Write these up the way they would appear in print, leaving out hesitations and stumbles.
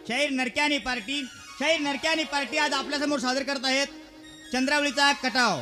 शाहीर नरक्यानी पार्टी आज आपल्या समोर सादर करत आहेत चंद्रावळीचा कटाव.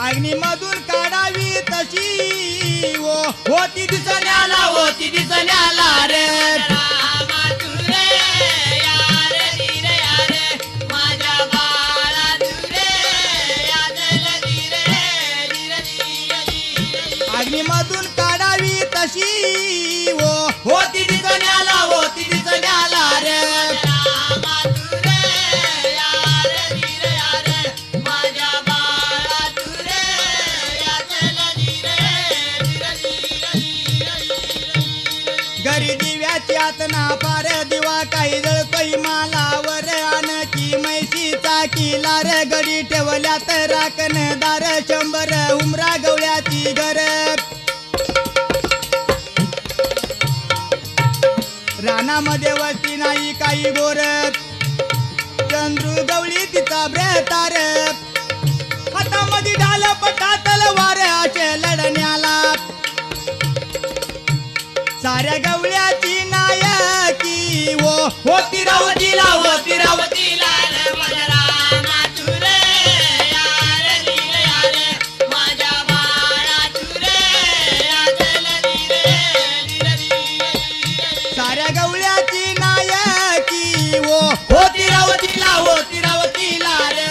अग्नीमधून काढावी तशी होती दिसण्याला रे अग्नीमधून काढावी तशी होती दिसण्याला रे घरी दिव्याची आतना पार दिवा काही जळतोय मालावर आणखी म्हैशीचा किल्ला रे गडी ठेवल्यात राखणदार 100 उमरा गवळ्याची घर रानामध्ये वस्ती नाही काही गोर चंद्रू गवळी तिचा ब्रेतार हातामध्ये ढाल पटा तलवार असे लढण्याला साऱ्या गवळ्याची नायकी होती रावतीला साऱ्या गवळ्याची नायकी होती रावतीला रे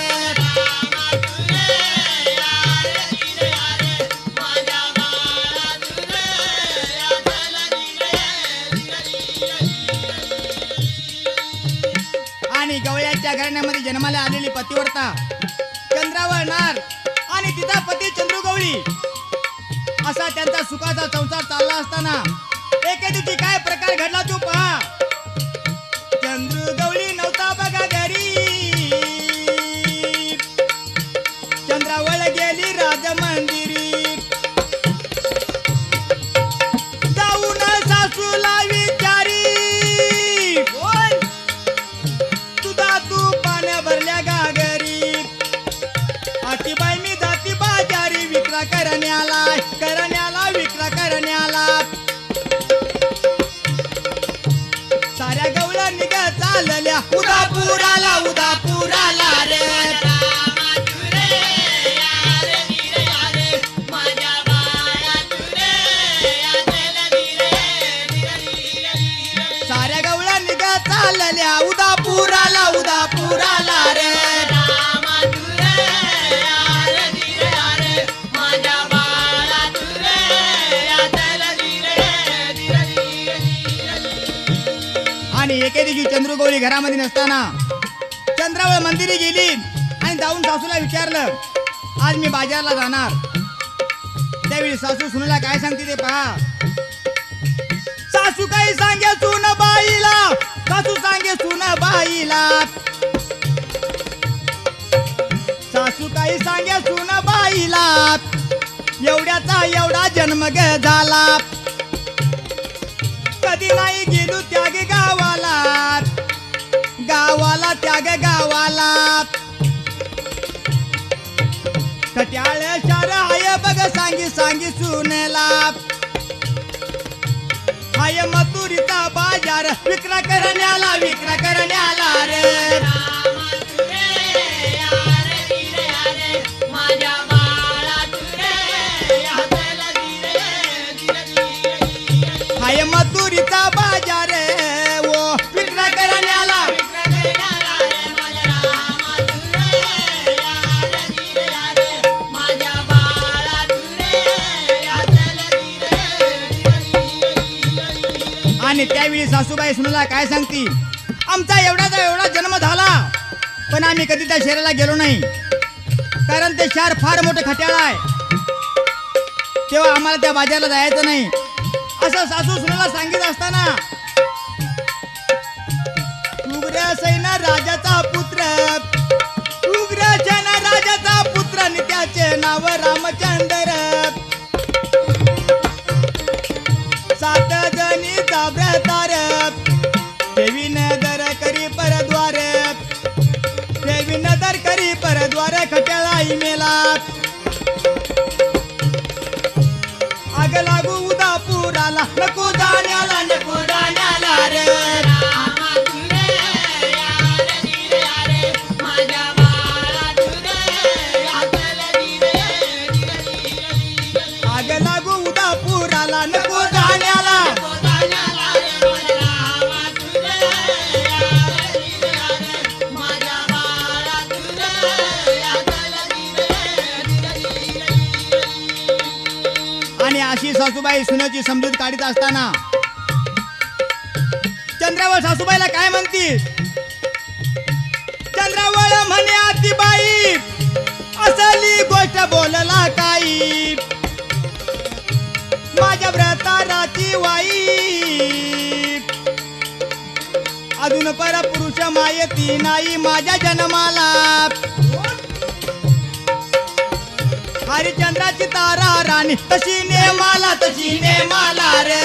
आणि गवळ्याच्या घराण्यामध्ये जन्माला आलेली पतिव्रता चंद्रावर नार आणि तिचा पती चंद्रू गवळी असा त्यांचा सुखाचा संसार चालला असताना एके दिवशी काय प्रकार घडला तू पहा. चंद्रू गवळी नव्हता बघा घरी चंद्रावळ गेली राजमंदिरी जाऊन सासूला विचारी तुझा तू पाण्या भरल्या गागरी आतीबाई मी जाती बाजारी विक्रा करण्याला साऱ्या गवळा निघत चालल्या उदापुराला रे साऱ्या गवळा निघत चालल्या उदापुराला रे आणि एके दिवशी चंद्रू गवळी घरामध्ये नसताना चंद्रावळ मंदिरी गेली आणि जाऊन सासूला विचारलं आज मी बाजारला जाणार. त्यावेळी सासू सुनेला काय सांगते ते पहा. सासू काही सांगे सुनबाईला सासू काही सांगे सुनबाईला एवढ्याचा एवढा जन्म झाला कधी नाही गेलो त्याग गावाला कट्याळ शार हाय बघ सांगी सुनेला हाय मथुरीचा बाजार विक्रा करण्याला रे आणि त्यावेळी सासूबाई सुनेला काय सांगती, आमचा एवढा जन्म झाला पण आम्ही कधी त्या शहराला गेलो नाही, कारण ते शहर फार मोठं खट्याळ आहे, तेव्हा आम्हाला त्या बाजारला जायचं नाही असं सासू सुनेला सांगित असताना उग्रसेन राजाचा पुत्र, उग्रसेन राजाचा पुत्र आणि त्याचे नाव रामचंद्र, 7 जणी जाब्रतार, देवी नदर करी परद्वार, देवी नदर करी परद्वार खट्याळाई मेला, आग लागू उदापुराला नको जाण्याला रे, आग लागू उदापुराला नको जाण्याला, आणि अशी सासूबाई सुनेची समजूत काढीत असताना चंद्रावळ सासूबाईला काय म्हणती, चंद्रावळ म्हणे आतीबाई असली गोष्ट बोलला काही, माझ्या व्रताराची वाई, अजून परपुरुष मायती नाही माझ्या जन्माला, हरिचंद्राची तारा राणी तशी नेमाला रे,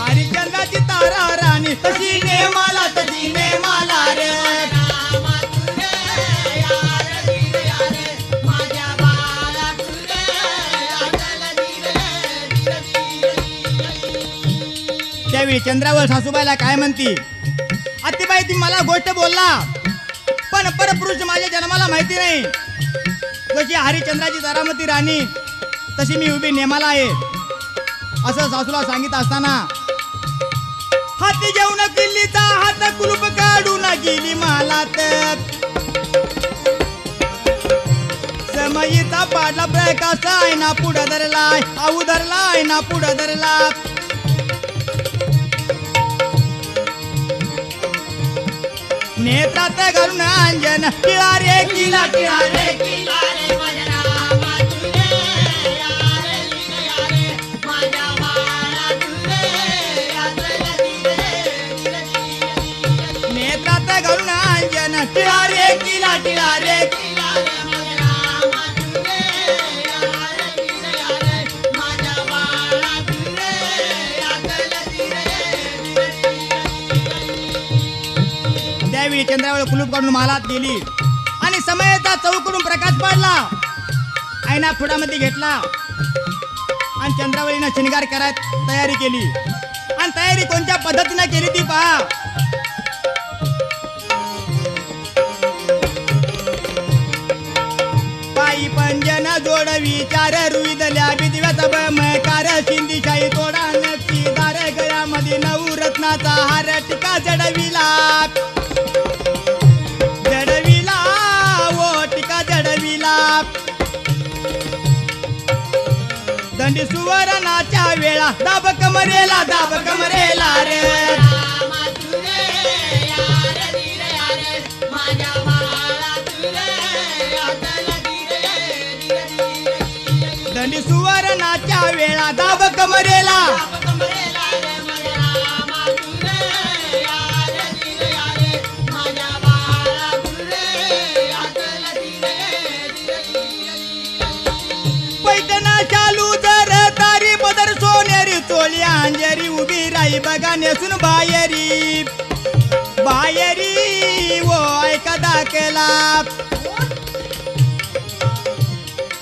हरिचंद्राची तारा राणी तशी नेमाला रे, त्यावेळी चंद्रावळ सासूबाईला काय म्हणती, आतीबाई ती मला गोष्ट बोलला पण परपुरुष माझ्या जन्माला माहिती नाही, जशी हरिचंद्राची तारामती राणी तशी मी उभी नेमाला आहे असं सासूला सांगित असताना हाती घेऊन किल्लीचा हात कुलूप काढून गेली मालात, समयीचा पाडला प्रकाश आहे ना पुढं धरलाय, आऊ धरलाय ना पुढं धरला, नेत्रात घालून अंजन टिळा रे किला, नेत्रात घालून अंजन टिळा रे किला, त्यावेळी चंद्रावळ कुलूप काढून मालात गेली आणि समयचा चौकडून प्रकाश पडला, आईना फुडामध्ये घेतला आणि चंद्रावळीनं शिंगार करायला तयारी केली, आणि तयारी कोणत्या पद्धतीने केली ती पहा, पायी पंजन जोडवी चार रुईदल्या बिदिव्याचा बमकार, शिंदीशाही तोडा नक्षीदार, गळ्यामध्ये 9 रत्नाचा हार टिका जडविला, दंडी सुवर्णाच्या वेळा दाब कमरेला रे, दंडी सुवर्णाच्या वेळा दाब कमरेला, चोळी अंजेरी उभी राही बघा नेसून बाहेरी, वो ऐका दाखला,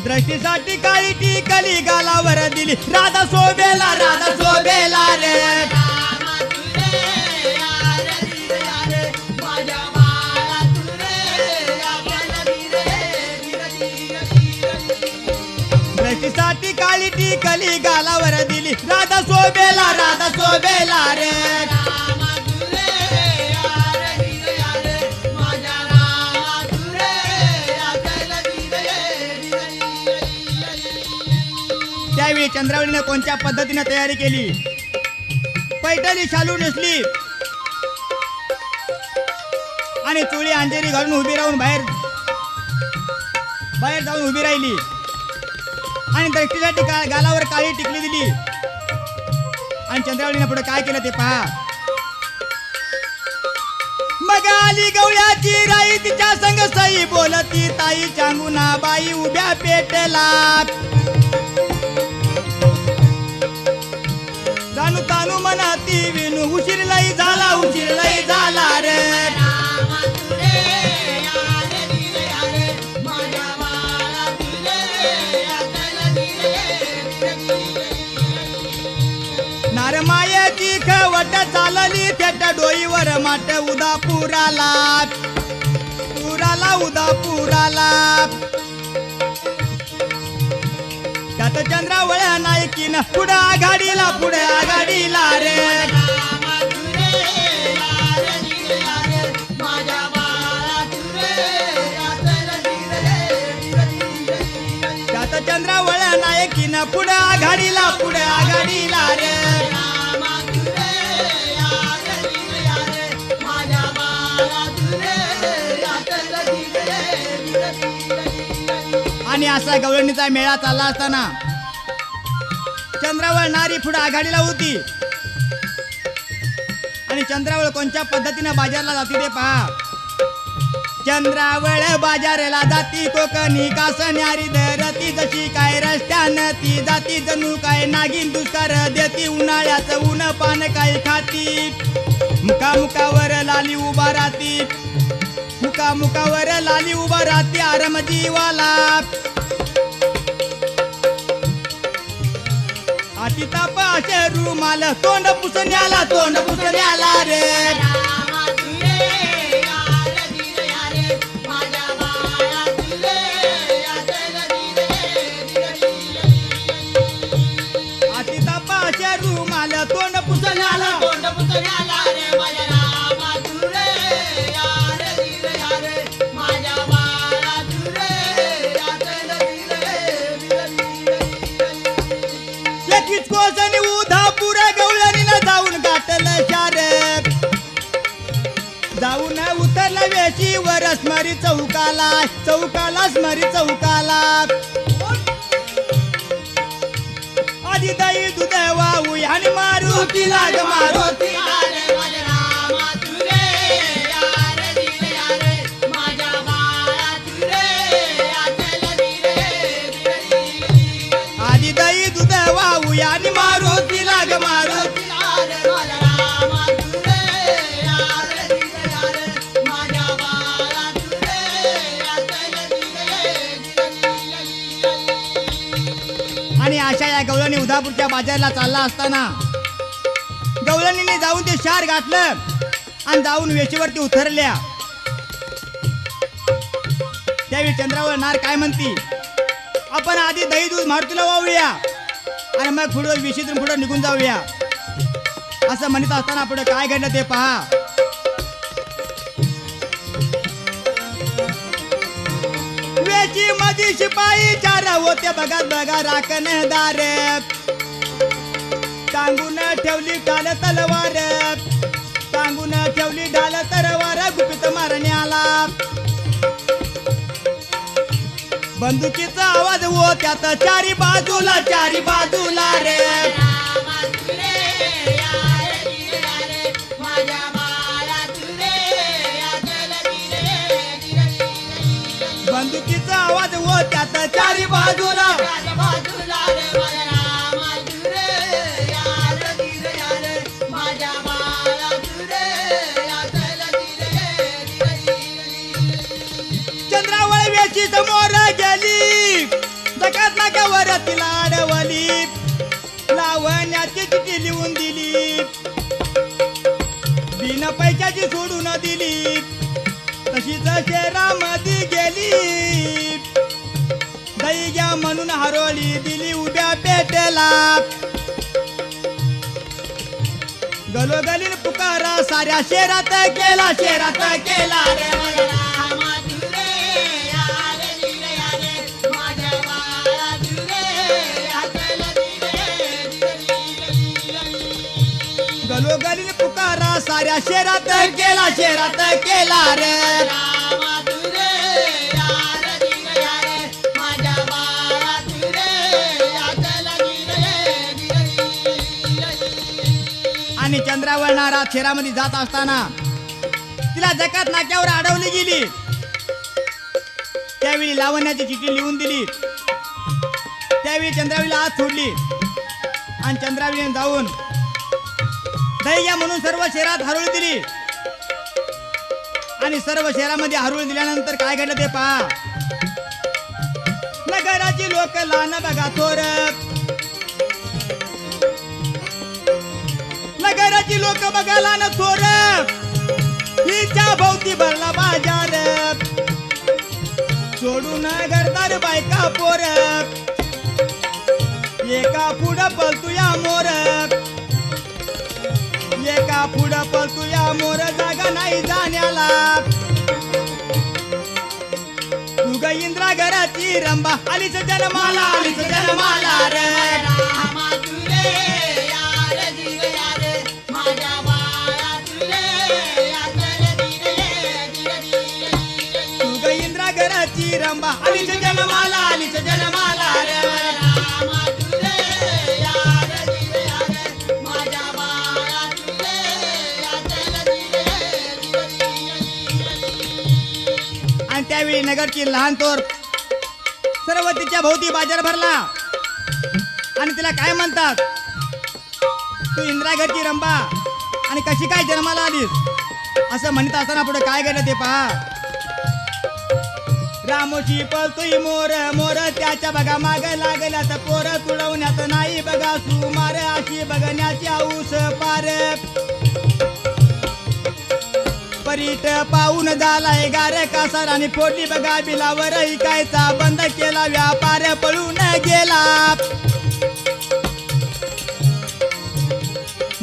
दृष्टीसाठी काळी टिकली गालावर दिली, राधा शोभेला रे, दृष्टीसाठी काळी टिकली गालावर दिली, राधा शोभेला रे, चंद्रावळीने कोणत्या पद्धतीने तयारी केली. पैठणी शालू नेसली आणि चोळी अंजेरी घालून उभी राहून बाहेर जाऊन उभी राहिली आणि दृष्टीसाठी गालावर काळी टिकली दिली. आणि चंद्रावळीने पुढे काय केलं ते पहा. मग आली गवळ्याची राई तिच्या संग सई बोलती ताई चांगुना बाई उभ्या पेटला. जाणू तानू मनाती विनू उशीर लई झाला रे. नारमायाची खवट चालली थेट डोईवर माट उदापुराला त्यात चंद्रावळ नायकीन पुढे आघाडीला रे. त्यात चंद्रावळ नायकीन पुढे आघाडीला रे. आणि असा गवळणीचा मेळा चालला असताना चंद्रावळ नारी पुढे आघाडीला होती. आणि चंद्रावळ कोणत्या पद्धतीने बाजारला जाती ते पहा. चंद्रावळ बाजारला जाती कोकणी कास न्यारी धरती जशी काय रस्त्यानं ती जाती जणू काय नागिन दुष्कार देती. उन्हाळ्याचं ऊन पान काय खाती मुखावर लाली उभा राहती. मुखावर लाली उभा राहती आरम जीवाला. आती ताप असे रुमाल तोंड पुसण्याला रे. आती ताप असे रुमाल तोंड पुसण्याला उधापूर गवळणीला जाऊन गाठलं शार. जाऊन उतरलं वेशीवर स्मरी चौकाला आधी दही दूध वाहू आणि मारुती लाग मारुती. आधी दही दूध वाहू आणि मारुती लाग मारुती. आणि अशा या गवळणी उदापूरच्या बाजारला चालला असताना गवळणीने जाऊन ते शार गाठलं आणि जाऊन वेशीवरती उतरल्या. त्यावेळी चंद्रावळ नार काय म्हणती. आपण आधी दही दूध मारुतीला वाहूया आणि मग पुढे वेशीतून पुढे निघून जाऊया. असं म्हणत असताना पुढे काय घडलं ते पहा. वेशी मध्ये शिपाई चार होते बघा राखणदार. टांगून ठेवली ढाल तलवार गुपित मारण्याला. बंदुकीचा आवाज हो त्यात चारी बाजूला रे. बंदुकीचा आवाज हो त्यात चारी बाजूला. चंद्रावळ वेशी समोर गेली जगात नाक्यावर तिला अडवली. लावण्याची चिठी लिहून दिली बिन पैशाची सोडून दिली. तशीच शहरामध्ये गेली दही घ्या म्हणून हरोळी दिली उभ्या पेटेला. गलोगलीन पुकारा साऱ्या शहरात केला रे. गलोगलीने पुकारा साऱ्या शेरात केला रे आणि चंद्रावळणा रात शहरामध्ये जात असताना तिला जकात नाक्यावर अडवली गेली. त्यावेळी लावण्याची चिठ्ठी लिहून दिली. त्यावेळी चंद्रावळीला आत सोडली आणि चंद्रावळीने जाऊन दैया म्हणून सर्व शहरात हरवली दिली. आणि सर्व शहरामध्ये हरवली दिल्यानंतर काय घडलं ते पहा. नगराची लोक लहान बघा थोर, नगराची लोक बघा लहान थोर, हिच्या भोवती भरला बाजार, सोडून घरदार बायका पोर, एका पुढं पळतुया मोर, एका पुढं पळतुया मोर, जागा नाही जाण्याला, तुग इंद्रा घराची रंबा, आलीच जन्माला रे तुग इंद्रा घराची रंबा, आलीच जन्माला रे त्यावेळी नगरची लहान थोर सर्व तिच्या भोवती बाजार भरला आणि तिला काय म्हणतात, तू इंद्रा घरची रंबा आणि कशी काय जन्माला आलीस असं म्हणत असताना पुढे काय घडलं ते पहा. रामोशी पळतोय मोर, मोर त्याच्या बघा माग लागल्या तर पोर, तुडवण्यात नाही बघा सुमार, अशी बघण्याची आऊस पार, परीट पाहून झालाय गार कासार, आणि फोडली बघा बिलावर इकायचा बंद केला, व्यापार पळून गेला,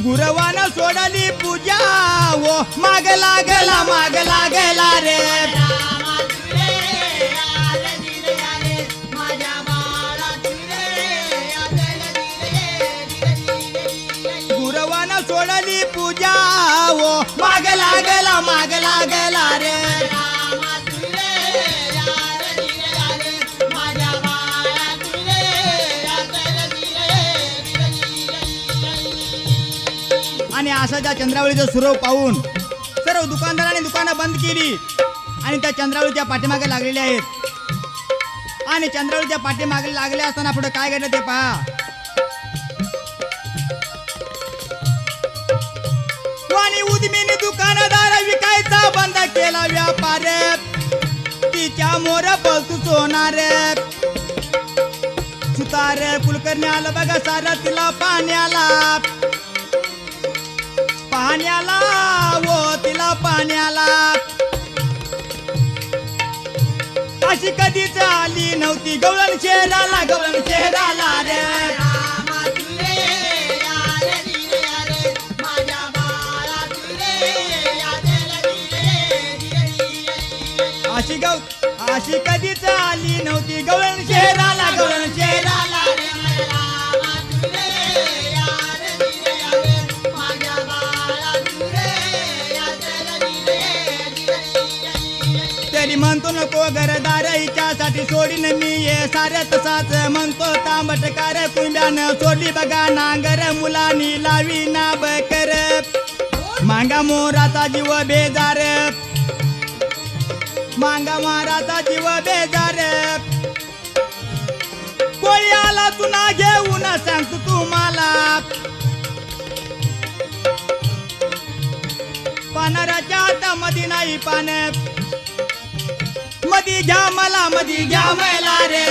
गुरवान सोडली पूजा, ओ माग लागला रे गुरवान सोडली पूजा, ओ माग लागला रे आणि असाच्या चंद्रावळीचं सुरव पाहून सर्व दुकानदारांनी दुकानं बंद केली आणि त्या चंद्रावळीच्या पाठीमागे लागलेले आहेत. आणि चंद्रावळीच्या पाठीमागे लागले असताना पुढे काय घडलं ते पहा. वाणी उदमीने दुकानदार विकायचा बंद केला, व्यापार तिच्या मोर पळतू सोनार, सुतार कुलकर्णी आलं बघा सारा तिला पाण्याला ओ तिला पाण्याला, अशी कधीच आली नव्हती गवळण शहराला रे अशी कधीच आली नव्हती गवळण शहराला तरी म्हणतो नको घरदार हिच्यासाठी सोडीन मी ये साऱ्या तसाच म्हणतो तांबटकार कुंब्यानं सोडली बघा नांगर मुलांनी लावी ना बकर मांगा मोराचा जीव बेजार मांगा माराचा जीव बेजार कोळी आला तुला घेऊन सांगतो तुम्हाला पानाराच्या हातामध्ये नाही पान मधी घ्या मला रे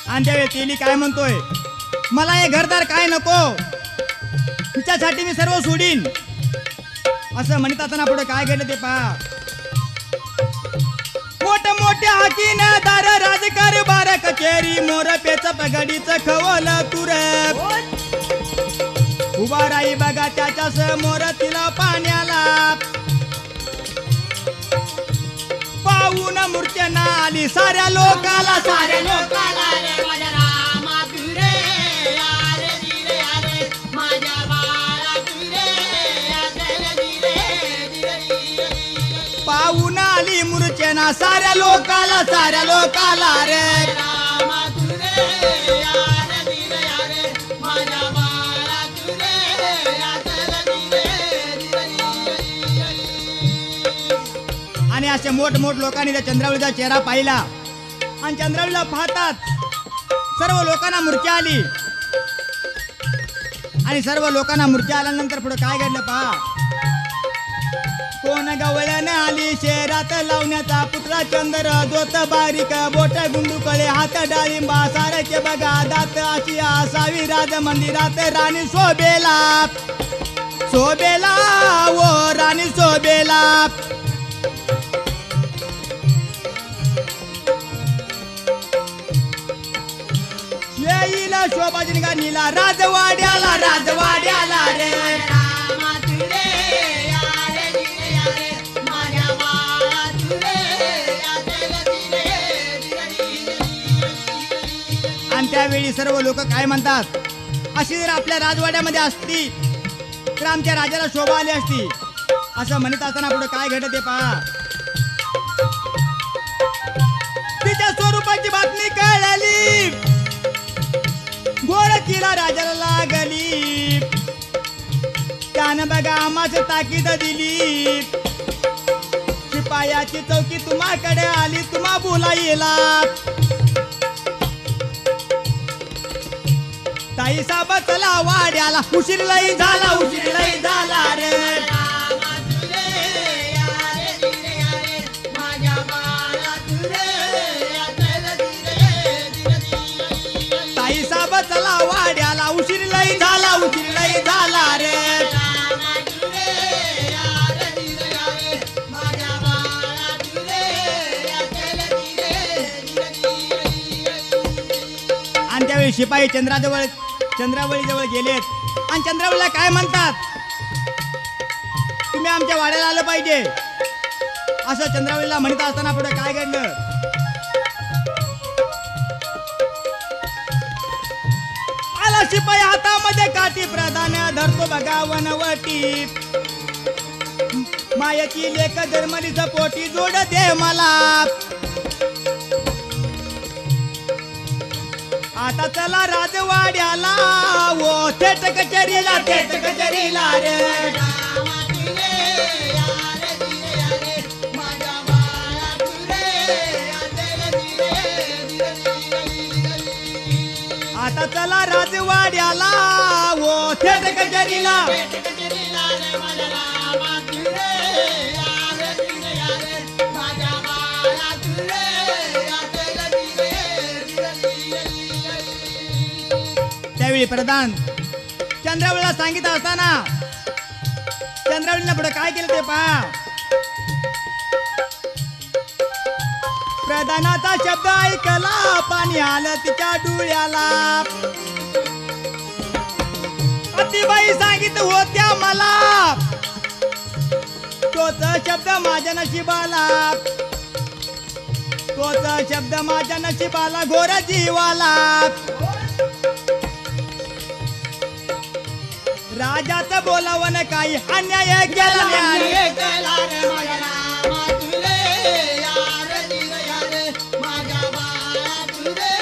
आणि त्यावेळी तेली काय म्हणतोय मला हे घरदार काय नको तिच्यासाठी मी सर्व सोडीन असं म्हणत असताना पुढे काय घडलं ते पहा मोठ्या हाकीनदार राजकारभार कचेरी मोर पेच पगडीच खवल तुर उभा राही बघा त्याच्या समोर तिला पाण्याला मूर्छना आली साऱ्या लोकाला साऱ्या लोकाला रे माझ्या रामा तुरे यारे दिरे यारे माझ्या बाळा तुरे यारे दिरे दिरे पाहून आली मूर्छना साऱ्या लोकाला रे रामा तुरे यारे दिरे यारे माझ्या बाळा तुरे यारे दिरे दिरे आणि असे मोठ लोकांनी त्या चंद्रावळीचा चेहरा पाहिला आणि चंद्रावळीला पाहतात सर्व लोकांना मूर्छा आली आणि सर्व लोकांना मूर्छा आल्यानंतर पुढे काय घडलं पहा कोण गवळ्याने आली शहरात लावण्याचा पुतळा चंद्र जोत बारीक बोट गुंडुकळे हात डाळिंबा सारखे बघा दात अशी असावी राज मंदिरात राणी शोभेला ओ राणी शोभेला येईल शोभाजी नीला राजवाड्याला रे रामा तुरे यारे दिरे यारे माझ्या बाळा तुरे यारे दिरे दिरे आणि त्यावेळी सर्व लोक काय म्हणतात अशी जर आपल्या राजवाड्यामध्ये असती तर आमच्या राजाला शोभा आली असती असं म्हणत असताना पुढे काय घडत आहे पहा तिच्या स्वरूपाची बातमी कळली गोरखीला राजाला लागली त्यानं बघा आम्हाच ताकीद दिली शिपायाची चौकी तुम्हाकडे आली तुम्हा बोलायला ताई साहेब चला वाड्याला उशीर लई झाला रे रामा तुरे यारे दिरे यारे माझ्या बाळा तुरे यारे दिरे दिरे ताई साहेब चला वाड्याला उशीर लई झाला रे रामा तुरे यारे दिरे यारे माझ्या बाळा तुरे यारे दिरे दिरे आणि त्यावेळी शिपाई चंद्रावळी जवळ गेलेत आणि चंद्रावळीला काय म्हणतात तुम्ही आमच्या वाड्याला आलं पाहिजे असं चंद्रावळीला म्हणत असताना पुढे काय घडलं आला शिपाई हातामध्ये काठी प्रधान धरतो बघा वनवटी मायाची लेख धर्मलीच पोटी जोड दे मला आता चला राजवाड्याला ओ थेट कचेरीला रे रामा तुरे यारे दिरे यारे माझ्या बाळा तुरे यारे दिरे दिरे आता चला राजवाड्याला ओ थेट कचेरीला कचेरीला रे माझ्या रामा तुरे यारे दिरे यारे माझ्या बाळा तुरे यारे दिरे दिरे त्यावेळी प्रधान चंद्रावळीला सांगितलं असताना चंद्रावळीला पुढे काय केलं ते पहा प्रधानाचा शब्द ऐकला पाणी आलं तिच्या डोळ्याला अतिबाई सांगित होत्या मला तोच शब्द माझ्या नशिबाला घोर जीवाला राजाचं बोलावं काही अन्याय केला केला रे माझ्या रामा तुरे यारे दिरे यारे माझ्या बाळा तुरे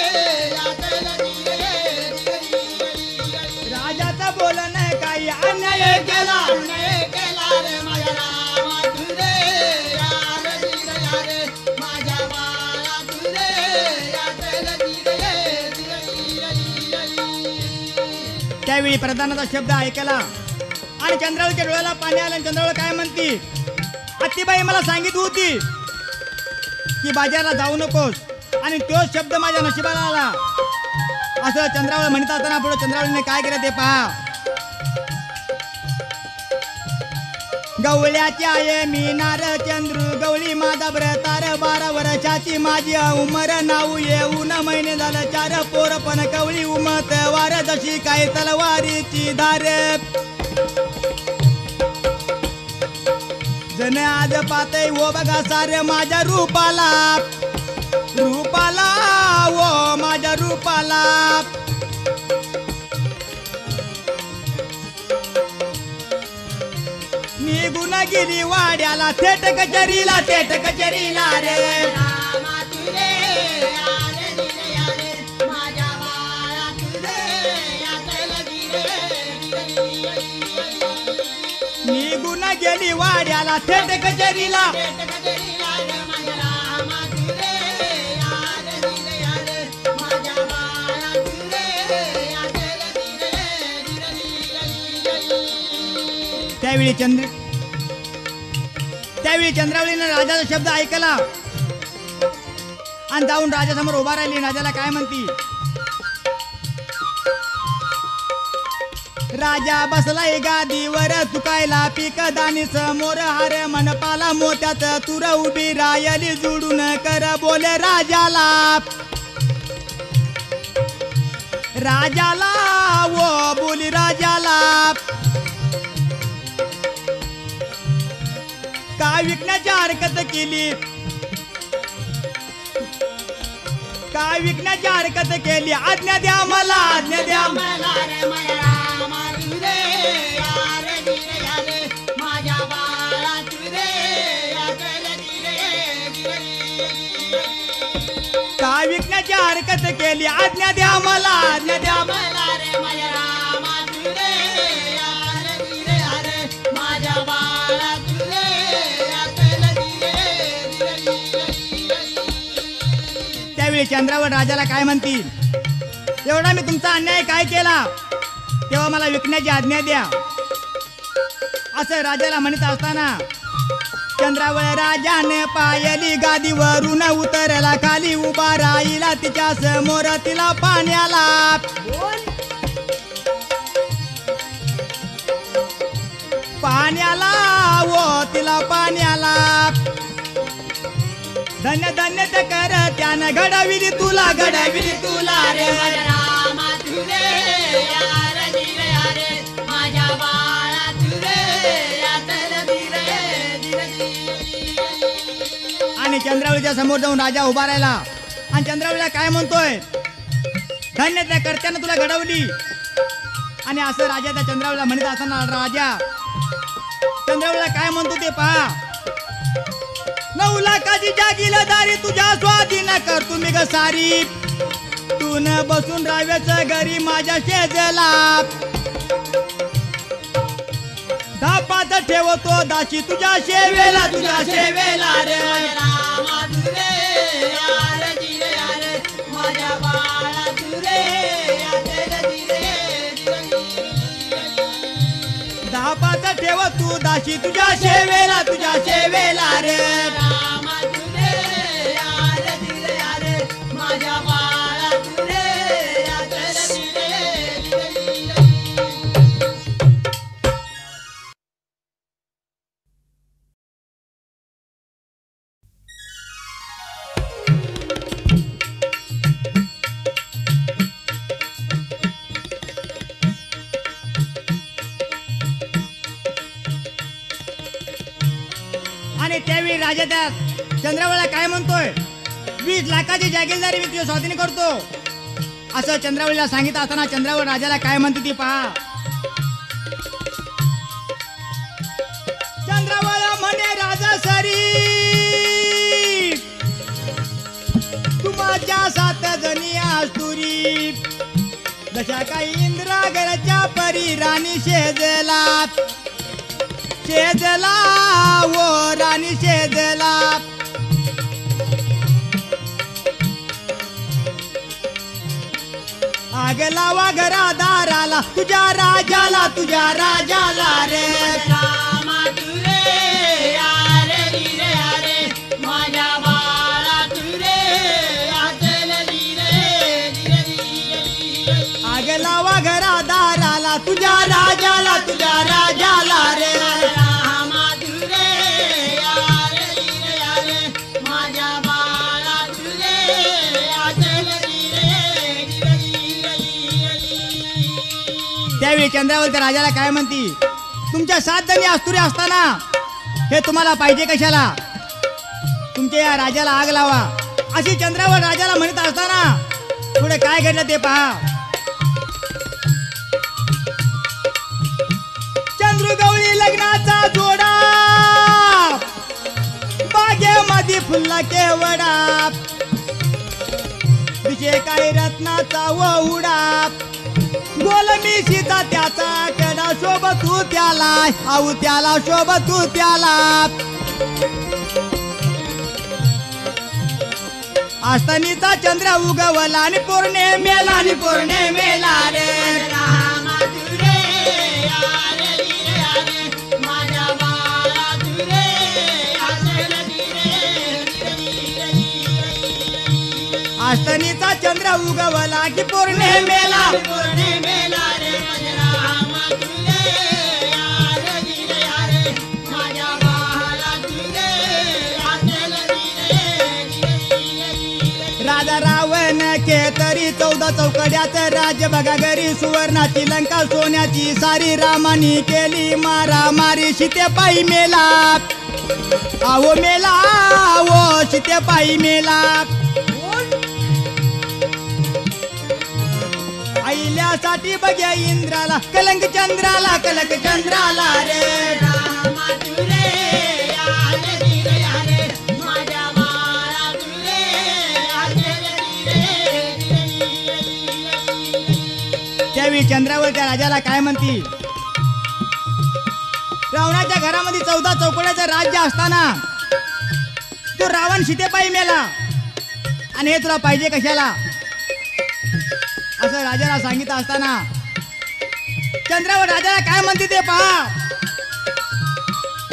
यारे दिरे दिरे राजाचं बोलणं काही अन्याय केला केला रे माझ्या रामा तुरे यारे दिरे यारे माझ्या बाळा तुरे यारे दिरे दिरे त्यावेळी प्रधानाचा शब्द ऐकला आणि चंद्रावळीच्या डोळ्याला पाणी आलं. चंद्रावळ काय म्हणती अत्तीबाई मला सांगितली होती की बाजारला जाऊ नकोस आणि तोच शब्द माझ्या नशिबाला आला असं चंद्रावळ म्हणत असताना पुढे चंद्रावळीने काय केलं ते पहा गवळ्याची आहे मी नार चंद्रू गवळी माझा ब्रतार 12 वर्षाची माझी उमर नाऊ येऊन महिने झालं 4 पोर पण कवळी उमत वार जशी काय तलवारीची धार जन आज पातय ओ बघा सारे माझ्या रूपाला रूपाला ओ माझ्या रूपाला निघून गेली वाड्याला थेट कचेरीला रे रामा तुरे आले दिले आले माझ्या बाळा तुरे यातल दिले निघून गेली वाड्याला थेट कचेरीला रामा तुरे आले दिले आले माझ्या बाळा तुरे यातल दिले त्यावेळी चंद्रावलीनं राजाचा शब्द ऐकला आणि जाऊन राजासमोर उभा राहिली. राजाला काय म्हणती? राजा बसलाय गादीवर चुकायला पीकदानी समोर हार मनपाला मोत्यात तुर उभी रायली जुडून कर बोले राजाला राजाला ओ बोली राजाला काय विकण्याची हरकत केली काय विकण्याची हरकत केली आज्ञा द्या मला आज्ञा द्या मला रे माझ्या रामा तुरे यारे दिले यारे माझ्या बाळा तुरे यातल दिले काय विकण्याची हरकत केली आज्ञा द्या मला आज्ञा द्या मला रे माझ्या रामा तुरे यारे दिले यारे माझ्या बाळा तुरे यातल दिले त्यावेळी चंद्रावर राजाला काय म्हणतील? एवढा मी तुमचा अन्याय काय केला तेव्हा मला विकण्याची आज्ञा द्या असं राजाला म्हणत असताना चंद्रावर राजाने पायली गादीवरून उतरला खाली उभा राहिला तिच्या समोर तिला पाण्याला पाण्याला ओ तिला पाण्याला धन्य धन्य ते कर त्यानं घडविली तुला रे माझ्या रामा तुरे यारे दिले यारे माझ्या बाळा तुरे यातल दिले आणि चंद्रावलीच्या समोर जाऊन राजा उभा राहिला आणि चंद्रावलीला काय म्हणतोय? धन्य त्या कर्त्यानं तुला घडवली. आणि असं राजा त्या चंद्रावलीला म्हणत असताना राजा चंद्रावलीला काय म्हणतो ते पहा. 9 लाखाची जागीरदारी तुझ्या स्वाधीन कर तुम्ही ग सारी तू न बसून राहायचं घरी माझ्या शेजला धापात ठेवतो दाशी तुझ्या शेवेला रे रामा तुरे यारे दिले यारे माझ्या बाळा तुरे यातल दिले धापात ठेव तू दाशी तुझ्या शेवेला रे रामा तुरे यारे दिले यारे माझ्या बाळा तुरे यातल दिले आणि त्यावेळी राजा त्या चंद्रावळीला काय म्हणतोय? 20 लाखाची जागीरदारी मी तुझ्या स्वाधीन करतो असं चंद्रावळीला सांगितलं असताना चंद्रावळ राजाला काय म्हणते ती पहा. चंद्रावळ म्हणे राजा सरी तुमच्या 7 जणी आस्तुरी जशा काही इंद्रागरच्या परी राणी शेजला ओ राणी शेजला आग लावा घरादाराला तुझ्या राजाला रे रामा तुरे यारे दिले यारे माझ्या बाळा तुरे यातल दिले आग लावा घरादाराला तुझ्या राजाला रे रामा तुरे यारे दिले यारे माझ्या बाळा तुरे यातल त्यावेळी चंद्रावली त्या राजाला काय म्हणती? तुमच्या 7 जणी आस्तुरी असताना हे तुम्हाला पाहिजे कशाला? तुमच्या या राजाला आग लावा अशी चंद्रावर राजाला म्हणत असताना पुढे काय घडलं ते पहा. चंद्रगौळी लग्नाचा जोडा बागेमध्ये फुलला केवडा विजय काळी रत्नाचा वहुडा गोलमीशीचा त्याचा कडा शोभतू त्याला आऊ त्याला शोभतू त्याला आस्तनीचा चंद्र उगवला आणि पौर्णिमेला रे आस्तनीचा चंद्र उगवला की पौर्णिमेला राजा रावण केतरी 14 चौकड्याचं राज्य बघा घरी सुवर्णाची लंका सोन्याची सारी रामानी केली मारामारी सीतेपायी मेला आवो मेला आवो सीतेपायी मेला आईल्यासाठी बघ्या इंद्राला कलंक चंद्राला रे त्यावेळी चंद्रावर त्या राजाला काय म्हणती. रावणाच्या घरामध्ये 14 चौकड्याचं राज्य असताना तो रावण सीतेपायी मेला आणि हे तुला पाहिजे कशाला असं राजाला सांगितलं असताना चंद्रावर राजाला काय म्हणते ते पहा.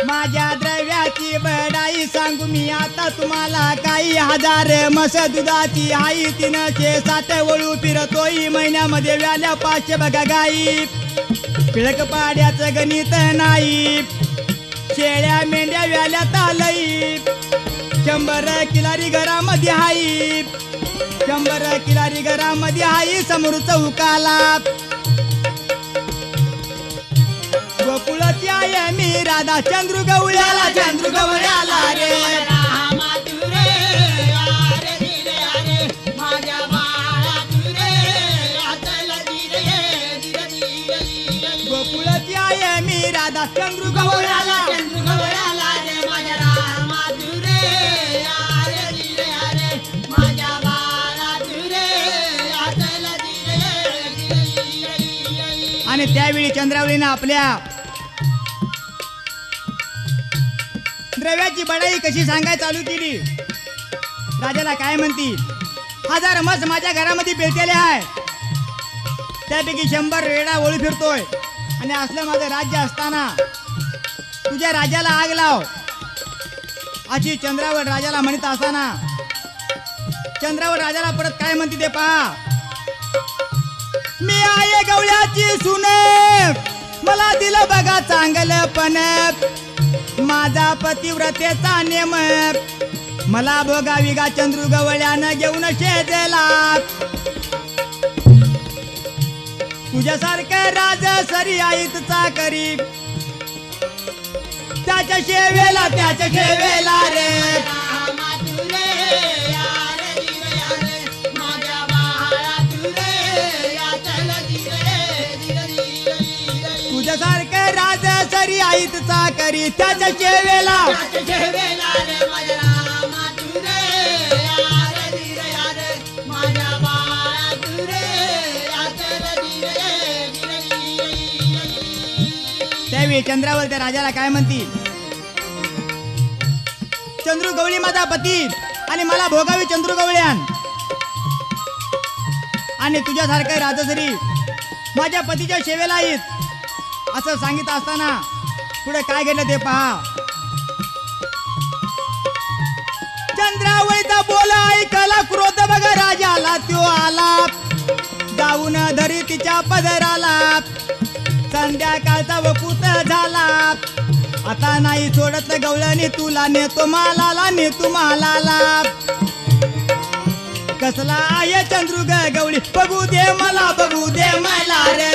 माझ्या द्रव्याची बडाई सांगू मी आता तुम्हाला काही हजार म्हस दुधाची आई 360 वळू फिरतोय महिन्यामध्ये व्याल्या 500 बघा गाई पिळक पाड्याचं गणित नाही शेळ्या मेंढ्या व्याल्यात आलई 100 किलारी घरामध्ये हाई 100 किलारी घरामध्ये हाई समोर चौकाला गोकुळाची आहे मी राधा चंद्रगौळ्याला रे गोकुळाची आहे मी राधा चंद्रगौळ्याला आणि त्यावेळी चंद्रावळीनं आपल्या द्रव्याची बडाई कशी सांगाय चालू केली. राजाला काय म्हणती. 1000 म्हस माझ्या घरामध्ये पेटलेले आहे त्यापैकी 100 रेडा ओळी फिरतोय आणि असलं माझं राज्य असताना तुझ्या राजाला आग लाव अशी चंद्रावर राजाला म्हणत असताना चंद्रावर राजाला परत काय म्हणते ते पहा. मी आहे गवळ्याची सुने मला दिलं बघा चांगलं पण माझा पतिव्रतेचा नेम मला भोगावी गा चंद्रगौळ्यानं घेऊन शेजला तुझ्यासारखं राज सरी आईत चाकरी त्याच्या शेवेला रे तुझ्यासारखं राज सरी आईत चाकरी त्याच्या शेवेला त्यावेळी चंद्रावर त्या राजाला काय म्हणती. चंद्रगौळी माझा पती आणि मला भोगावी चंद्रगौळ्यान आणि तुझ्यासारखं राजसरी माझ्या पतीच्या सेवेला येत असं सांगितलं असताना पुढे काय घडलं ते पहा. चंद्रावळीचा बोला ऐकायला क्रोध बघा राजाला त्यो आला जाऊन धरी तिच्या पदराला संध्याकाळचा वपूत झाला आता नाही सोडत गवळणी तुला नेतो मालाला कसला आहे चंद्रुग गवळी बघू दे मला रे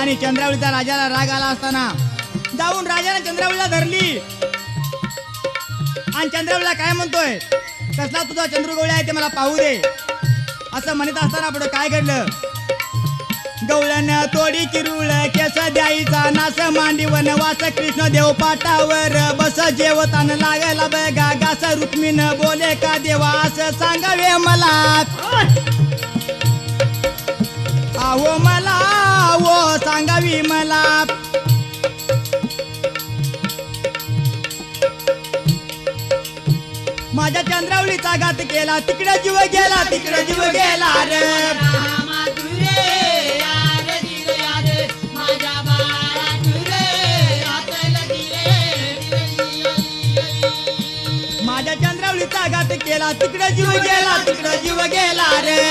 आणि चंद्रावळीचा राजाला राग आला असताना जाऊन राजाने चंद्रावळीला धरली आणि चंद्रावळीला काय म्हणतोय, कसला तुझा चंद्रगवळी आहे ते मला पाहू दे असं म्हणत असताना पुढे काय घडलं. गवळ्यानं तोडी किरुळ केस द्यायचा नास मांडी वनवास कृष्ण देव पाटावर बस जेवताना लागला बघा गास रुक्मिण बोले का देवा असं सांगावे मला. आहो मला आहो सांगावी मला. माझ्या चंद्रावळीचा घात केला तिकडे जीव गेला तिकडे जीव गेला रे. माझ्या चंद्रावळीचा घात केला तिकडे जीव गेला तिकडे जीव गेला रे.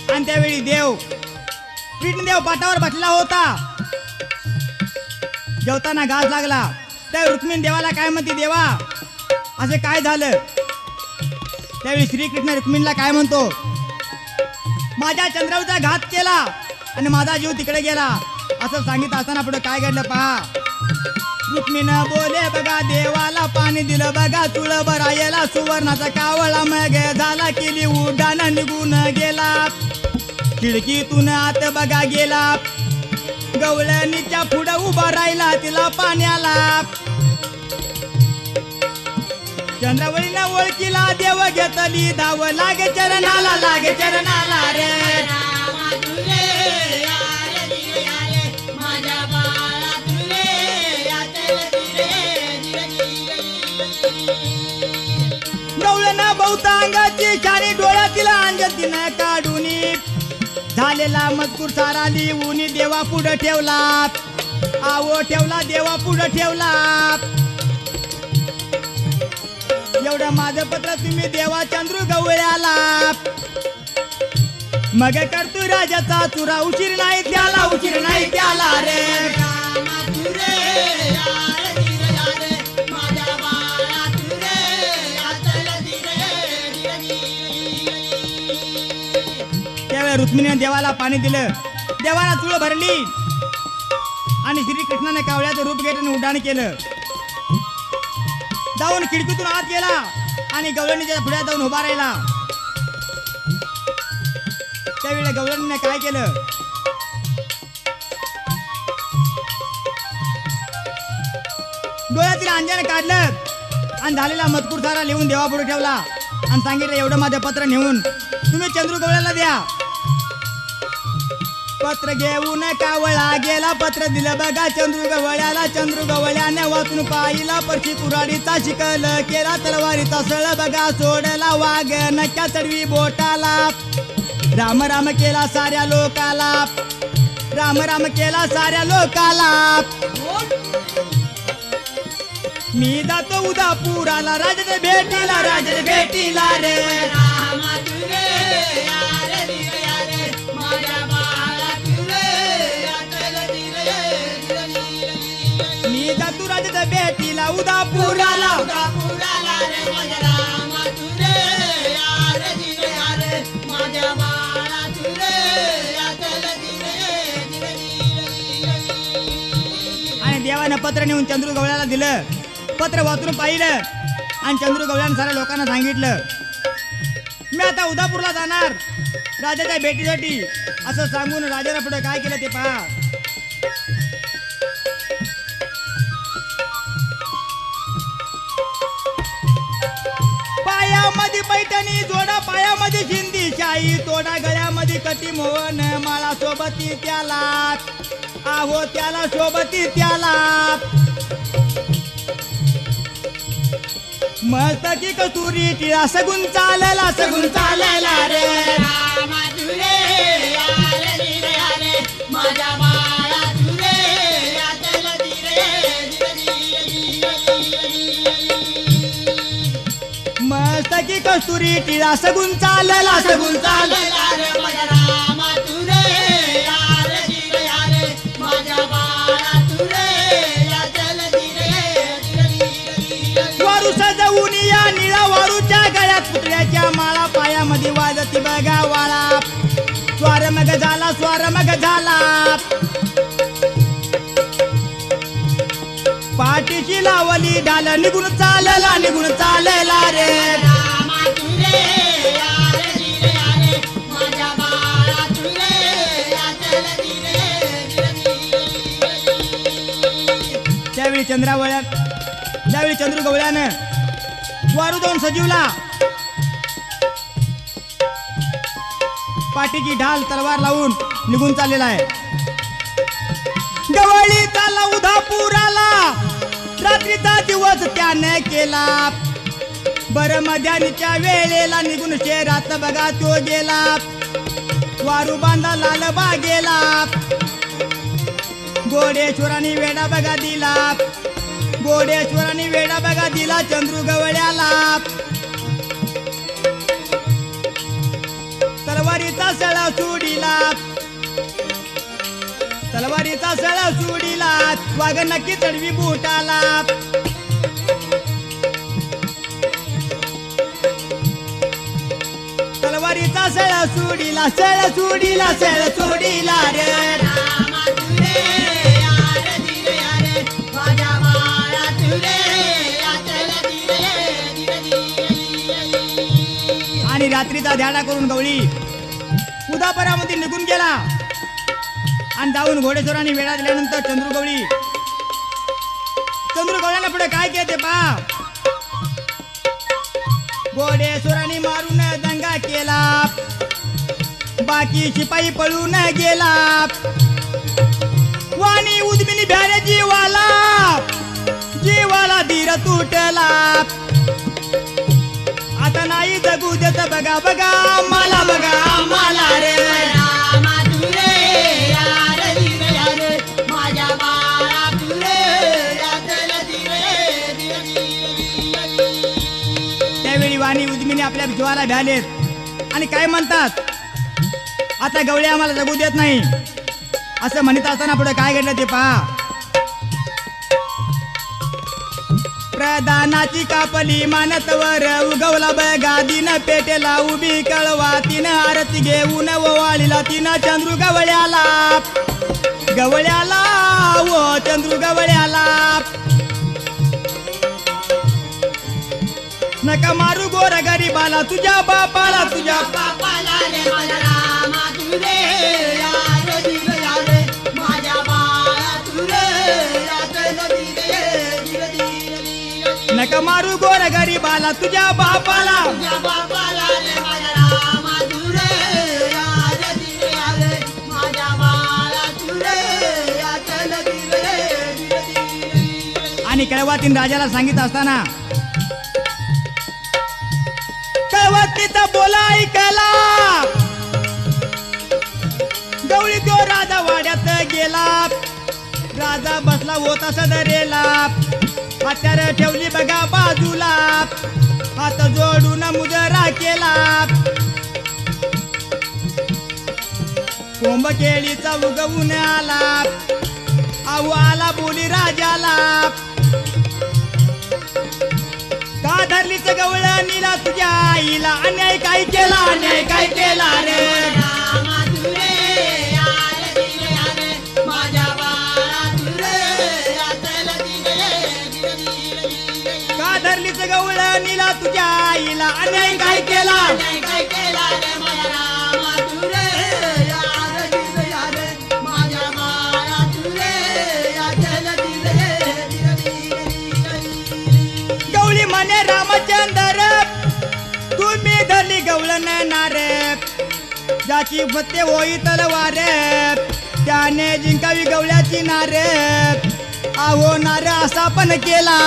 आणि त्यावेळी देव कृष्णदेव पाटावर बसला होता. जेवताना घास लागला त्या रुक्मिणी देवाला काय म्हणते, देवा असे काय झालं. त्यावेळी श्रीकृष्ण रुक्मिणीला काय म्हणतो, माझ्या चंद्रावळीचा घात केला आणि माझा जीव तिकडे गेला असं सांगितलं असताना पुढे काय घडलं पहा. रुक्मिण बोले बघा देवाला पाणी दिलं बघा तुळ भरायला सुवर्णाचा कावळा मग झाला केली उड्डाण निघून गेला. खिडकीतून आत बघा गेला गवळणीच्या पुढे उभा राहिला तिला पाण्याला. चंद्रावळीला ओळखीला देव घेतली धाव लागे चरणाला लागे चरणाला रे. गवळणा बहुतांगाची चारी डोळ्यातील अंजतीनं काढून झालेला मजकूर सारा लिहून देवा पुढे ठेवला. आवो ठेवला देवा पुढे ठेवला. एवढं माझं पत्र तुम्ही देवा चंद्रू गवळ्याला मग करतोय राजाचा चुरा उशीर नाही त्याला उशीर नाही त्याला रे. त्यावेळी रुक्मिणीने देवाला पाणी दिलं. देवाला चुळ भरली आणि श्रीकृष्णाने कावळ्याचं रूप घेऊन उड्डाण केलं. जाऊन खिडकीतून आत गेला आणि गवळणीच्या पुढे जाऊन उभा राहिला. त्यावेळी गवळणीने काय केलं, डोळ्यातील अंजन काढलं आणि झालेला मजकूर सारा लिहून देवा पुढे ठेवला आणि सांगितलं एवढं माझं पत्र नेऊन तुम्ही चंद्रू गवळ्याला द्या. पत्र घेऊन कावळा गेला पत्र दिलं बघा चंद्रू गवळ्याला. चंद्रू गवळ्याने वाचून पाहिला परशी कुऱ्हाडीचा शिकल केला तलवारीचा सळ बघा सोडला वाघ नक्या चढवी बोटाला. राम राम केला साऱ्या लोकाला राम राम केला साऱ्या लोकाला. मी जातो उदापुराला राजाच्या भेटीला राजाच्या भेटीला रे. मी जातो राजाच्या भेटीला उदापुराला आणि देवानं पत्र नेऊन चंद्रू गवळ्याला दिलं. पत्र वाचून पाहिलं आणि चंद्रू गवळ्यानं साऱ्या लोकांना सांगितलं मी आता उदापूरला जाणार राजाच्या भेटीसाठी असं सांगून राजाला पुढे काय केलं ते पहा. पायामध्ये पैठणी जोडा पायामध्ये शिंदी शाही तोडा गळ्यामध्ये कटी मोहन माळा सोबती त्याला आहो त्याला सोबती त्याला. मस्तकी कस्तुरी टिळा सगुन चालला रे. मस्तकी कस्तुरी टिळा सगुन चालला गवळ्याच्या माळा पायामध्ये वाजती बघा वाळा स्वार मग झाला पाठीशी लावली ढाल निघून चालला रे रामा तुरे यार धीरे यारे माझ्या बाळा तुरे याचल धीरे त्यावेळी चंद्रू गवळ्यानं वारू जाऊन सजीवला पाठीची ढाल तलवार लावून निघून चाललेला आहे. गवळीचा उधापुराला रात्रीचा दिवस त्याने केला बर मध्यानीच्या वेळेला निघून शेरात बघा तो गेला वारू बांधा लाल बागेला गोडेश्वरांनी वेडा बघा दिला चंद्रू गवळ्याला तलवारीचा सळा सुडीला वाघ नक्की चढवी बुटाला तलवारीचा सळा सुडीला रे रामा तुरे यार धीरे यारे माझ्या बाळा तुरे याचल धीरे आणि रात्रीचा ध्याडा करून गवळी उदापरामध्ये निघून गेला आणि जाऊन घोडेश्वरांनी वेळा दिल्यानंतर चंद्रू गवळ्यानं पुढे काय केले ते पहा. घोडेश्वरांनी मारून दंगा केला बाकी शिपाई पळून गेला वाणी उद्मिनी भ्याले जीवाला धीर तुटला आता नाही जगू देत बघा मला रे रामा तुरे यार धीरे यारे माझ्या बाळा तुरे याचल धीरे त्यावेळी वाणी उद्मिनी आपल्या जीवाला भ्यालेत आणि काय म्हणतात आता गवळे आम्हाला जगू देत नाही असं म्हणत असताना पुढे काय घडलं ते पहा. प्रधानाची कापली मानतवर उगवला बघा दिन पेटेला उभी कळवा तिनं आरती घेऊन ओवाळीला तिनं चंद्रू गवळ्याला ओ चंद्रू गवळ्याला नका मारू गोर गरीबाला तुझ्या बापाला बापाला रे माझ्या रामा तुरे यार धीरे यारे माझ्या बाळा तुरे याचल धीरे नका मारू गोर गरीबाला तुझ्या बापाला तुझ्या बापाला रे माझ्या रामा तुरे यार धीरे यारे माझ्या बाळा तुरे याचल धीरे आणि कळवातीन राजाला सांगितलं असताना कळवतीचा बोला ऐकला गवळी तो राजा वाड्यात गेला राजा बसला होता सदरेला हत्यार ठेवली बघा बाजूला हात जोडून मुजरा केला कोंब केळीचा उगवून आला बोली राजाला का धरलीच गवळ नीला तुझ्या आईला अन्याय काय केला रे रामा तुरे यार धीरे यारे माझ्या बाळा तुरे याचल धीरे का धरलीच गवळ नीला तुझ्या आईला अन्याय काय केला काय केला रे माझ्या रामा तुरे यार धीरे यारे माझ्या बाळा तुरे याचल धीरे गवळी म्हणे रामचंद्र तुम्ही धरली गवळ नार ज्याची फत्ते होई तलवार त्याने जिंकावी गवळ्याची नार आहो नार असा पण केला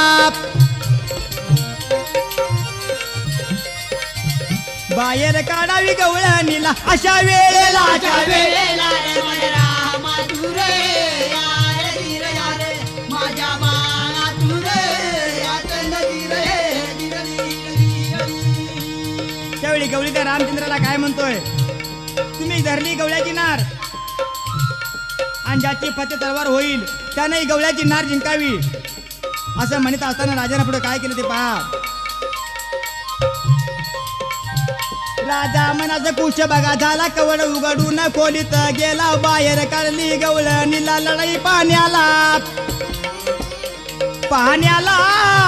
बाहेर काढावी गवळ नीला अशा वेळेला रे माझ्या रामा तुरे यार धीरे यारे माझ्या बाळा तुरे याचल धीरे त्यावेळी गवळी त्या रामचंद्राला काय म्हणतोय तुम्ही धरली गवळ्याची नार आणि ज्याची फते तलवार होईल त्याने गवळ्याची नार जिंकावी असं म्हणत असताना राजाने पुढे काय केलं ते पहा. राजा मनाचं कुश बघा झाला कवड उघडून खोलीत गेला बाहेर काढली गवळ निला लढाई पाण्याला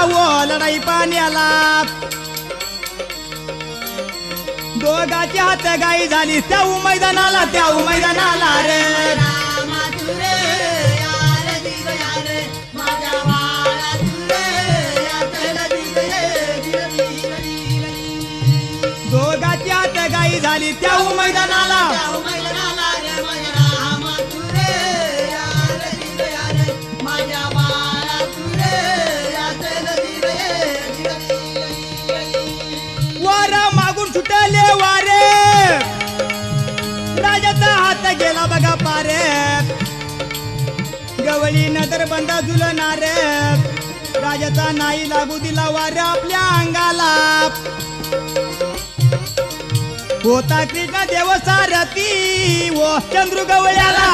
ओ लढाई पाण्याला दोघाची हात गाई झाली त्या मैदानाला रे रामा तुरे यार दिग यार माझ्या बाळा तुरे या चल दिग दोघाची हात गाई झाली त्या मैदानाला रे माझ्या रामा तुरे यार दिग यार माझ्या बाळा तुरे या चल दिग वार मागून सुटले वारे राजाचा हात गेला बघा पारे गवळी नजर बंद झुलणार राजाचा नाही लागू दिला वार आपल्या अंगाला होता कृष्ण देव सारथी ओ चंद्रू गवळ्याला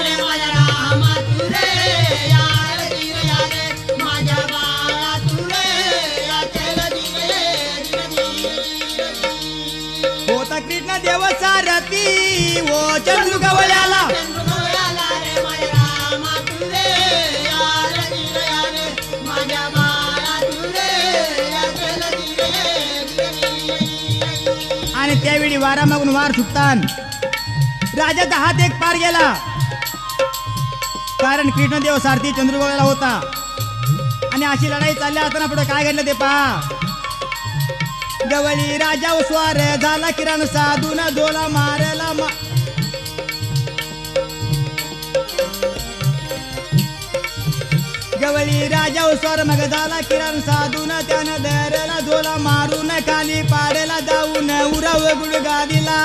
रे माझ्या रामा तुरे यार दिग यार माझ्या बाळा तुरे या चल होता कृष्ण देव सारथी ओ चंद्रू गवळ्याला रे माझ्या रामा तुरे यार दिग यार माझ्या बाळा तुरे या चल आणि त्यावेळी वारा मागून वार सुटतान राजाचा हात एक पार गेला कारण कृष्णदेव सारथी चंद्रगोळ्याला होता आणि अशी लढाई चालली असताना पुढे काय घडलं ते पहा गवळी राजा स्वार झाला किरण साधून झोला मारला गवळी राजा स्वार मग झाला किरण साधून त्यानं धरला झोला मारून खाली पाडेला जाऊन उराव गुडगा दिला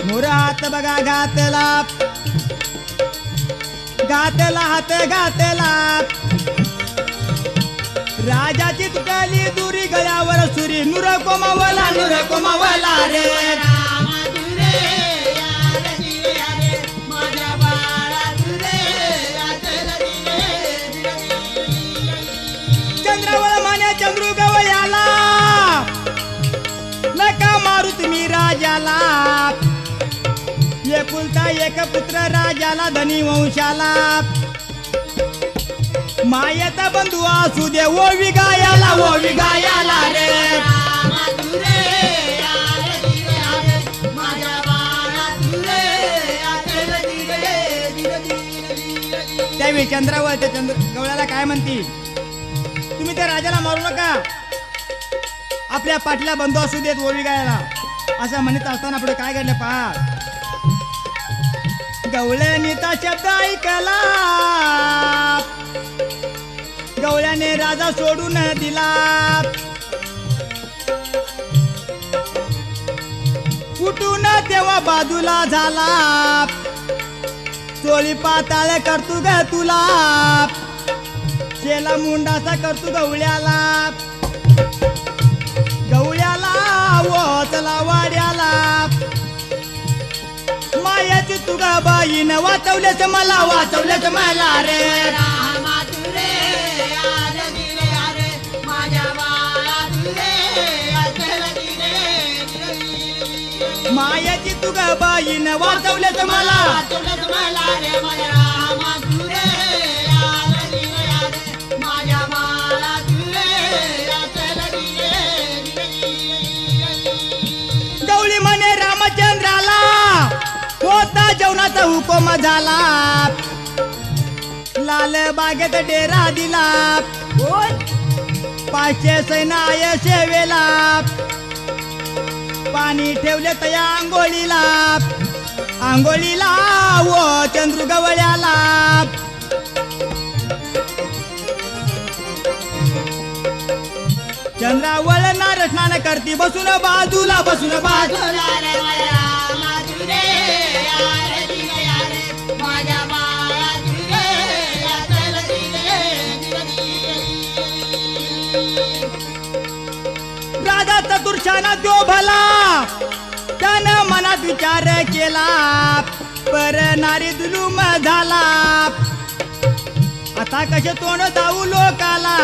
मुरात बघा घातला हात घातला राजाची तुटली दुरी गळ्यावर सुरी नुर कोमावला रे रामा तुरे यार दिग यार माझ्या बाळा तुरे या चल चंद्रावर मान्या चंद्रू गवळ्याला नका मारू तुम्ही राजाला एकुलता एक पुत्र राजाला धनी वंशाला मायेचा बंधू असू दे ओवी गायाला रे रामा तुरे यार दिग यार माझ्या बाळा तुरे या चल त्यावेळी चंद्रावर त्या गवळ्याला काय म्हणती तुम्ही त्या राजाला मारू नका आपल्या पाठीला बंधू असू देत ओवी गायला असं म्हणत असताना पुढे काय घडलं पहा गवळ्यानीचा शब्द ऐकला गवळ्याने राजा सोडून दिला उठून तेव्हा बाजूला झाला चोळी पाताळ करतू ग तुला शेला मुंडाचा करतू गवळ्याला चला वाड्याला मायाची तुगा बाईन वाचवल्याच मला रे रामा तुरे यार दिग यार माझ्या बाळा तुरे या चल मायाची तुगा बाईन वाचवल्याच मला रे माझ्या रामा तुरे यार दिग यार माझ्या बाळा तुरे या चल गवळी म्हणे रामचंद्राला होता जेवणाचा हुकूम झाला लाल बागेत डेरा दिला 500 सैन्य आय सेवेला पाणी ठेवले तया आंघोळीला ओ चंद्रू गवळ्याला चंद्रावळ नार स्नान करती बसून बाजूला रे माझ्या रामा तुरे यार दिग यार माझ्या बाळा तुरे या चल राजा चतुर्शाना जो भला त्यानं मनात विचार केला पर नारी जुलूम झाला आता कसे तोंड जाऊ लोकाला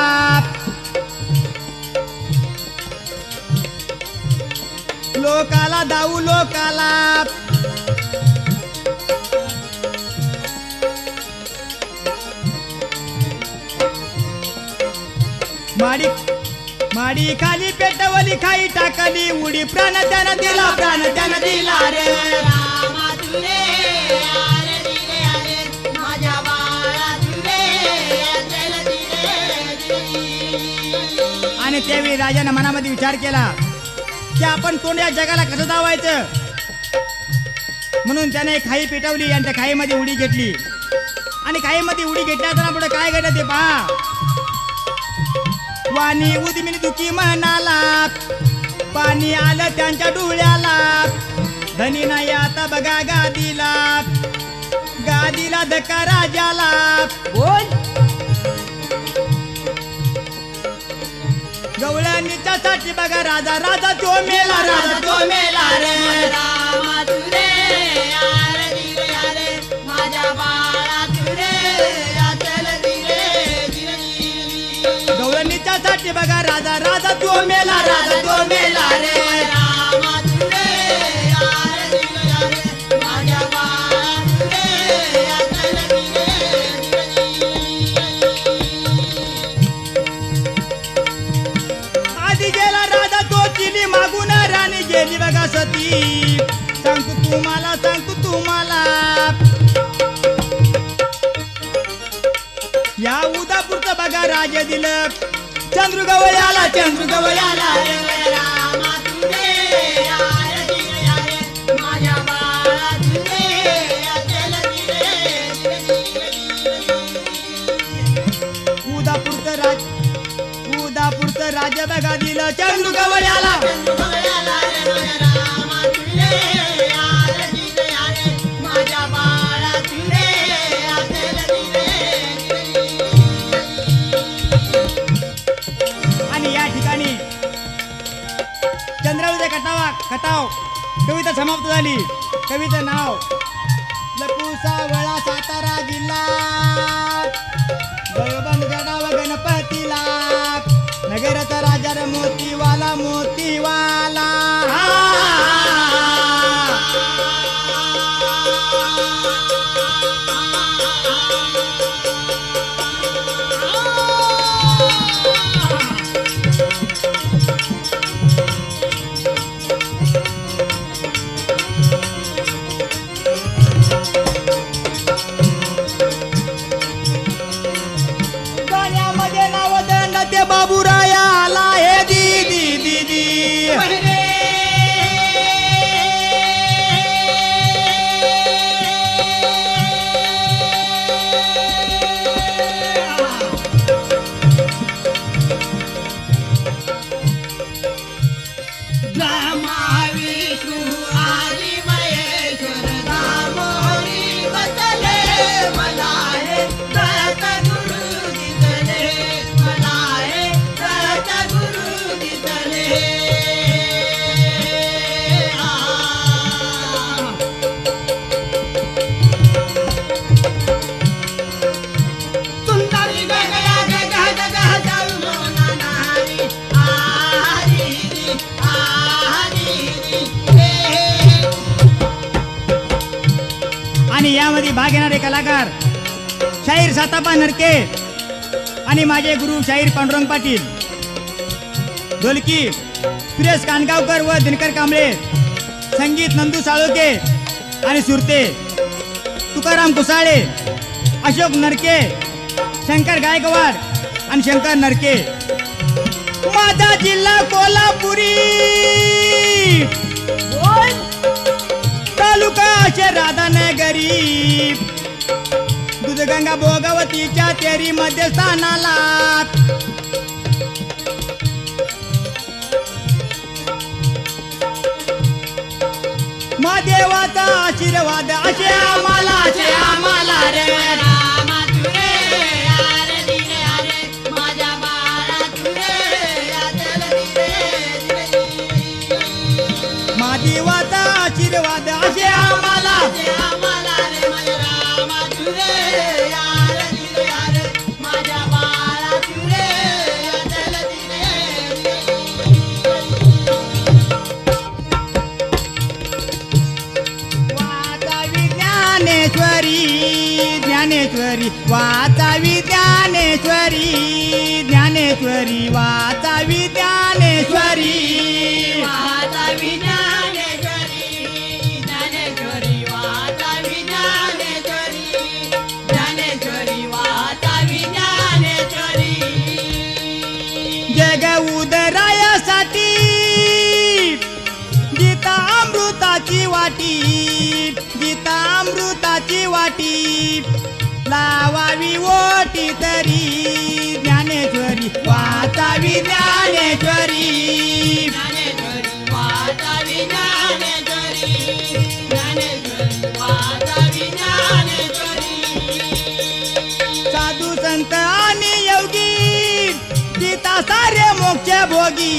लोकाला दाऊ लोकाला माडी माडी खाली पेटवली खाई टाकली उडी प्राण त्यानं दिला प्राण त्यानं दिला रे रामा तुरे आरे दिले आरे माझ्या बाळा तुरे अचल दिले आणि त्यावेळी राजाने मनामध्ये विचार केला की आपण तोंड या जगाला कसं दावायचं म्हणून त्याने एक खाई पेटवली आणि त्या खाईमध्ये उडी घेतली आणि खाईमध्ये उडी घेतल्यावर पुढे काय घडलं ते पहा वाणी उदमिनी दुखी म्हणाला पाणी आलं त्यांच्या डोळ्याला धनी नाही आता बघा गादीला धक्का राजाला बोल गवळणीच्या साठी बघा राजा तो मेला रे रामा तुरे आरे दिले आरे माझ्या बाळा तुरे अचल दिले गवळणीच्या साठी बघा राजा तो मेला रे रामा तुरे आरे दिले आरे माझ्या बाळा तुरे अचल दिले आधी गेला राजा तो चिली मागून राणी गेली बघा सती सांगतो तुम्हाला या उदापूरचं बघा राजा दिलं चंद्रगवळ्याला रे रामा तुरे आरे दिले आरे माझ्या बाळा तुरे अचल दिले उदापूरचं राजा बघा दिलं चंद्रगवळ्याला रामा तुरे आरे दिले आरे माझ्या बाळा तुरे अचल दिले आणि या ठिकाणी चंद्रावरच्या कटाव कविता समाप्त झाली. कवितेचं नाव लकुसावळा सातारा जिल्हा बळवंत गडाव गणपतीला नगरचा राजा रे मोतीवाला गाण्यामध्ये नाव दंड ते बाबूराया आला हे दीदी ब्रह्मा विष्णू आदि महेश्वर दामोदरी बसले मला हे दत्त गुरु दिसले मला हे दत्त गुरु दिसले सुंदरी गगया गगया जाऊ मोना नारी आणि यामध्ये भाग घेणारे कलाकार शाहीर सातापा नरके आणि माझे गुरु शाहीर पांडुरंग पाटील, ढोलकी सुरेश कानगावकर व दिनकर कांबळे, संगीत नंदू साळोके आणि सुरते तुकाराम कुसाळे, अशोक नरके, शंकर गायकवाड आणि शंकर नरके. माझा जिल्हा कोल्हापुरी, तालुका असे राधानगरी, दूधगंगा भोगवतीच्या तेरी मध्ये स्थानाला. महादेवाचा आशीर्वाद असे आम्हाला रे रामा तुरे आरे दिले आरे माझ्या बाळा तुरे अचल दिले महादेवाचा आशीर्वाद असे आम्हाला रे माझ्या रामा तुरे आरे दिले आरे माझ्या बाळा तुरे अचल दिले वाचावी ज्ञानेश्वरी ज्ञानेश्वरी वाचावी ज्ञानेश्वरी वाचावी ज्ञानेश्वरी ज्ञानेश्वरी वाचावी ज्ञानेश्वरी ज्ञानेश्वरी वाचावी ज्ञानेश्वरी जग उदरायासाठी गीता अमृताची वाटी गीता अमृताची वाटी लावावी ओटी तरी ज्ञानेश्वरी वाचावी ज्ञानेश्वरी ज्ञानेश्वरी वाचावी ज्ञानेश्वरी ज्ञानेश्वरी वाचावी ज्ञानेश्वरी साधू संत आणि योगी पिता सारे मोक्ष भोगी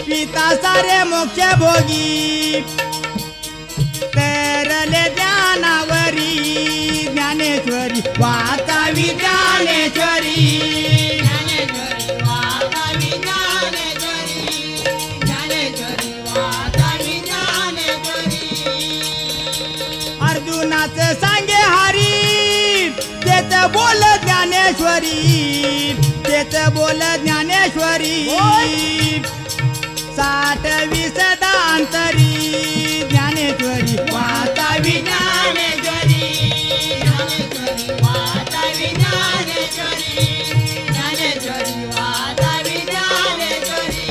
पिता सारे मोक्ष भोगी तरले ज्ञानावरी ज्ञानेश्वरी वाचावी ज्ञानेश्वरी ज्ञानेश्वरी वाचावी ज्ञानेश्वरी ज्ञानेश्वरी वाचावी ज्ञानेश्वरी अर्जुनाचं सांगे हरी तेच बोल ज्ञानेश्वरी तेच बोल ज्ञानेश्वरी 60-20 दांतरी ज्ञानेश्वरी वाचावी ज्ञानेश्वरी ज्ञानेश्वरी वाचावी ज्ञानेश्वरी ज्ञानेश्वरी वाचावी ज्ञानेश्वरी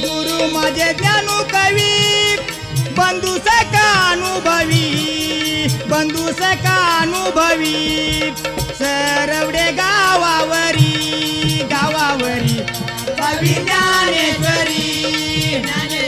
गुरु माझे ज्ञानू कवी बंधू सका अनुभवी सरवडे गावावरी गावावरी कवी ज्ञानेश्वरी ज्ञानेश्वरी